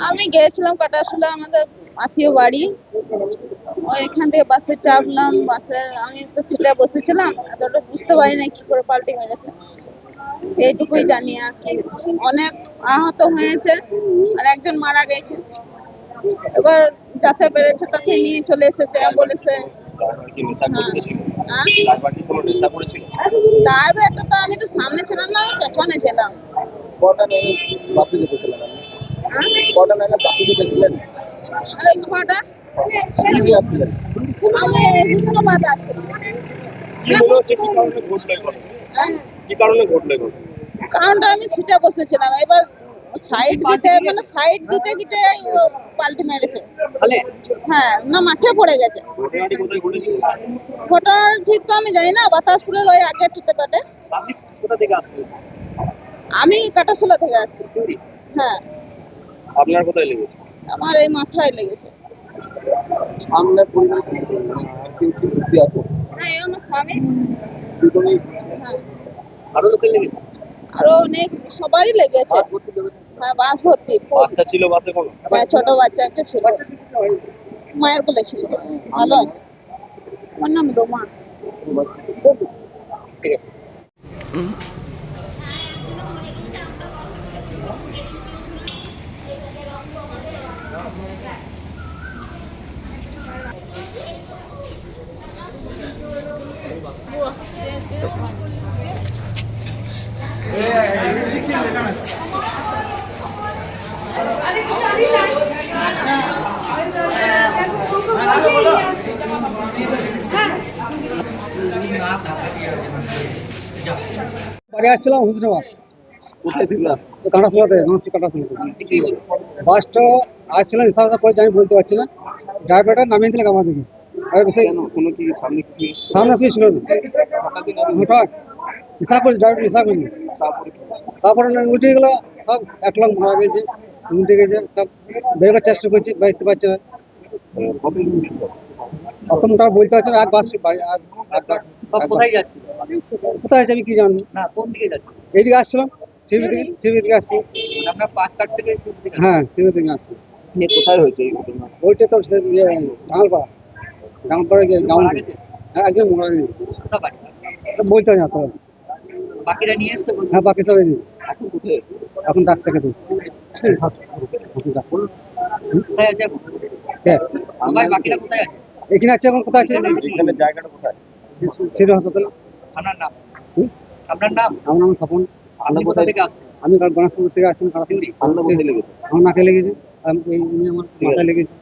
আমি গিয়েছিলাম কাটাশুলা, আমাদের আত্মীয় বাড়ি। এখান থেকে বাসে চাপলাম, বাসে আমি তো সিটে বসেছিলাম, এতটা বুঝতে পারি না কি করে পাল্টে মেরেছে, এইটুকুই জানি। আর কি অনেক আহত হয়েছে আর একজন মারা গেছে। এবার যাতে পেরেছে তাকে নিয়ে চলে এসেছে অ্যাম্বুলেন্সে। ড্রাইভারটা তো আমি তো সামনে ছিলাম না, আমি পেছনে ছিলাম। ওই 6টা। আমি হুসনাবাদ আসছিলাম। কারণটা আমি সিটে বসেছিলাম, এবার সাইড দিতে গিয়ে ও পাল্টি মেরেছে। হ্যাঁ, না মাঠে পড়ে গেছে। ঘটনা ঠিক তো আমি জানি না, বাতাসপুরের ওই আগে টুতে কাটে। আমি কাটাশুলা থেকে আসছি। হ্যাঁ। আপনার কোথায় লেগেছে? আমার এই মাথায় লেগেছে। আপনার পরিবার কেউ কি ভর্তি আছে? হ্যাঁ, এই আমার স্বামী। হ্যাঁ। আরো লোকের লেগেছে? আরো অনেক, সবারই লেগেছে। হ্যাঁ, বাস ভর্তি। বাচ্চা ছিল বাসে কোনো? হ্যাঁ, ছোট বাচ্চা একটা ছিল, মায়ের কোলে ছিল। ভালো আছে। আমার নাম রোমা। ঠিক আছে। বাড়ি আসছিলাম হুসনাবাদ, কোথায় ছিলেন? কাটাশুলাতে, কাটাশুলাতে। বাসটা আসছিলাম হিসাব করে আমি বলতে পারছি না। ড্রাইভারটা নামিয়ে দিলেন আমার দিকে। কোনো কি সামনে কিছু? সামনে কিছু ছিল না, হঠাৎ হিসাব করেছি, ড্রাইভার হিসাব করেছি। তারপরে উল্টে গেলো, সব এক লাখ মারা গেছে, উল্টে গেছে। সব বেরোবার চেষ্টা করছি, বেরোতে পারছে না। এখন তারা বলতে পারছে না। এক বাস কোথায় যাচ্ছে? কোথায় আছে আমি কি জানবো। না, কোন দিকে যাচ্ছে? এইদিকে আসছিলাম, সিবি দিকে আসছিলাম। আপনার পাঁচ কাট থেকে হ্যাঁ, সিবি দিকে আসছিলাম। কোথায় হয়েছে এই ঘটনা? ওইটা তো ডাঙালপাড়া গিয়ে গ্রাউন্ড। হ্যাঁ, একজন মারা গেছে। বলতে হয় না তো। বাকিরা নিয়ে এসছে? হ্যাঁ, বাকি সবাই নিয়েছে। এখন কোথায়? এখন ডাক্তারকে দিই। কোথায় আছে এখন? বাকিরা কোথায় আছে? এখানে আছে, এখন কোথায় আছে? এখানে জায়গাটা কোথায়? সিটি হাসপাতালে। আপনার নাম? আপনার নাম? আমার নাম স্বপন। আপনি কোথা থেকে আসছেন? আমি গণেশপুর থেকে আসলাম। আপনার কোথায় লেগেছে? আমার নাকে লেগেছে, আমার মাথায় লেগেছে।